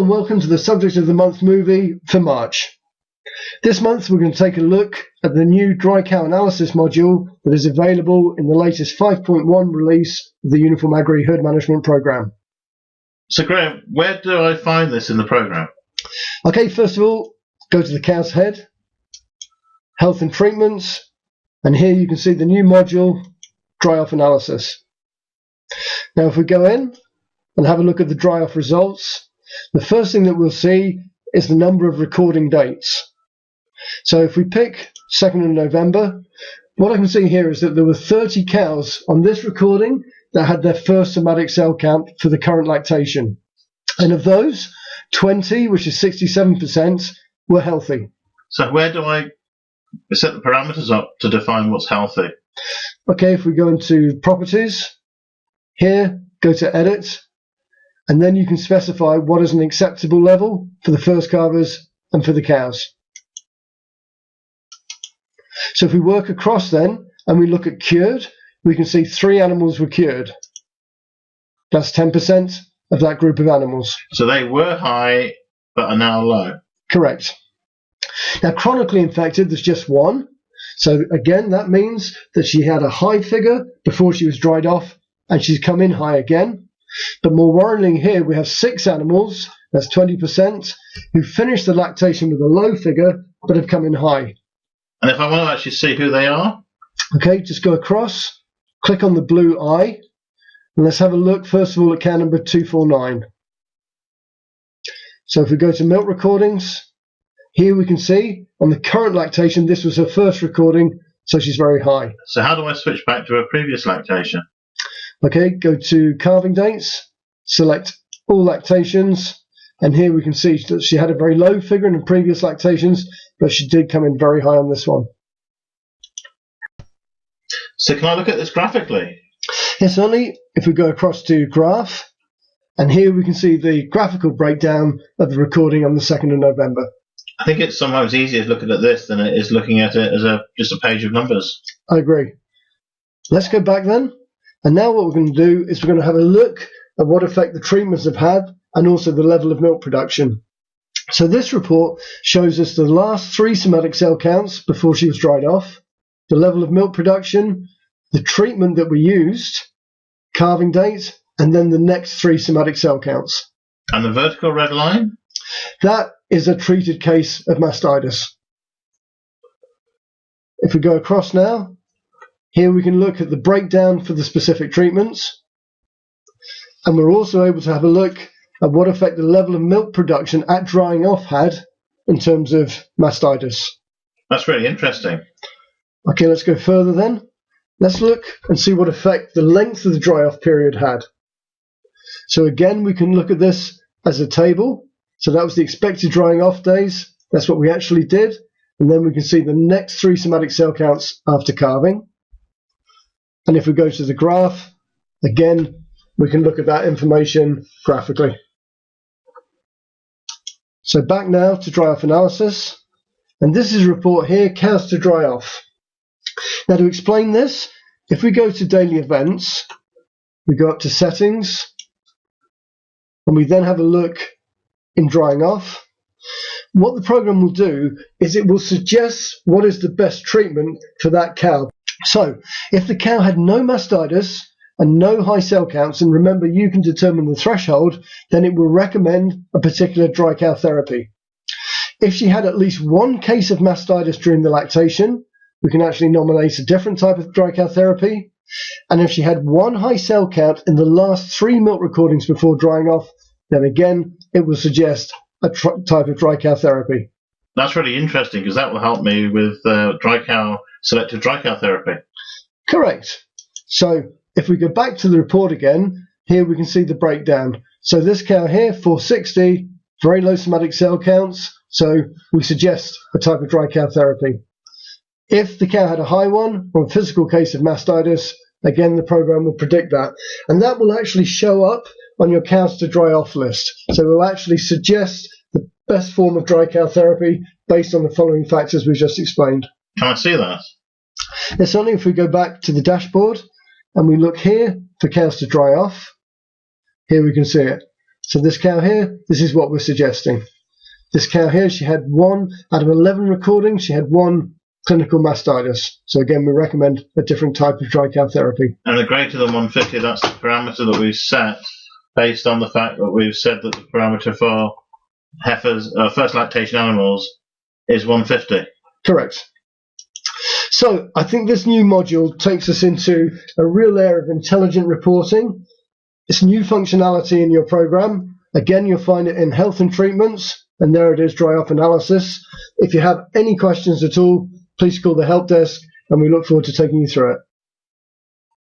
and welcome to the Subject of the Month movie for March. This month we're going to take a look at the new dry cow analysis module that is available in the latest 5.1 release of the UNIFORM-Agri Herd Management Programme. So Graham, where do I find this in the programme? Okay, first of all, go to the cow's head, health and treatments, and here you can see the new module, dry off analysis. Now if we go in and have a look at the dry off results, the first thing that we'll see is the number of recording dates. So if we pick 2nd of November, what I can see here is that there were 30 cows on this recording that had their first somatic cell count for the current lactation. And of those, 20, which is 67%, were healthy. So where do I set the parameters up to define what's healthy? Okay, if we go into properties, here, go to edit, and then you can specify what is an acceptable level for the first calvers and for the cows. So if we work across then and we look at cured, we can see 3 animals were cured. That's 10% of that group of animals. So they were high but are now low. Correct. Now chronically infected, there's just 1. So again, that means that she had a high figure before she was dried off and she's come in high again. But more worrying here, we have 6 animals, that's 20%, who finished the lactation with a low figure but have come in high. And if I want to actually see who they are? Okay, just go across, click on the blue eye, and let's have a look first of all at cow number 249. So if we go to milk recordings, here we can see on the current lactation, this was her first recording, so she's very high. So how do I switch back to her previous lactation? Okay, go to calving dates, select all lactations, and here we can see that she had a very low figure in the previous lactations, but she did come in very high on this one. So can I look at this graphically? Yes, certainly. If we go across to graph, and here we can see the graphical breakdown of the recording on the 2nd of November. I think it's sometimes easier looking at this than it is looking at it as just a page of numbers. I agree. Let's go back then. And now what we're going to do is we're going to have a look at what effect the treatments have had and also the level of milk production. So this report shows us the last 3 somatic cell counts before she was dried off, the level of milk production, the treatment that we used, calving date, and then the next 3 somatic cell counts. And the vertical red line? That is a treated case of mastitis. If we go across now, here we can look at the breakdown for the specific treatments, and we're also able to have a look at what effect the level of milk production at drying off had in terms of mastitis. That's really interesting. Okay, let's go further then. Let's look and see what effect the length of the dry off period had. So again, we can look at this as a table. So that was the expected drying off days. That's what we actually did. And then we can see the next 3 somatic cell counts after calving. And if we go to the graph, again, we can look at that information graphically. So back now to dry off analysis. And this is a report here, cows to dry off. Now to explain this, if we go to daily events, we go up to settings, and we then have a look in drying off. What the program will do is it will suggest what is the best treatment for that cow. So if the cow had no mastitis and no high cell counts, and remember you can determine the threshold, then it will recommend a particular dry cow therapy. If she had at least 1 case of mastitis during the lactation, we can actually nominate a different type of dry cow therapy. And if she had 1 high cell count in the last 3 milk recordings before drying off, then again it will suggest a type of dry cow therapy. That's really interesting because that will help me with selective dry cow therapy. Correct. So if we go back to the report again, here we can see the breakdown. So this cow here, 460, very low somatic cell counts, so we suggest a type of dry cow therapy. If the cow had a high one or a physical case of mastitis, again the program will predict that. And that will actually show up on your cows to dry off list. So it will actually suggest the best form of dry cow therapy based on the following factors we just explained. Can I see that? It's only if we go back to the dashboard and we look here for cows to dry off, here we can see it. So this cow here, this is what we're suggesting. This cow here, she had 1 out of 11 recordings, she had 1 clinical mastitis. So again, we recommend a different type of dry cow therapy. And the greater than 150, that's the parameter that we've set based on the fact that we've said that the parameter for heifers, first lactation animals, is 150. Correct. So I think this new module takes us into a real area of intelligent reporting. It's new functionality in your program. Again, you'll find it in health and treatments, and there it is, dry off analysis. If you have any questions at all, please call the help desk, and we look forward to taking you through it.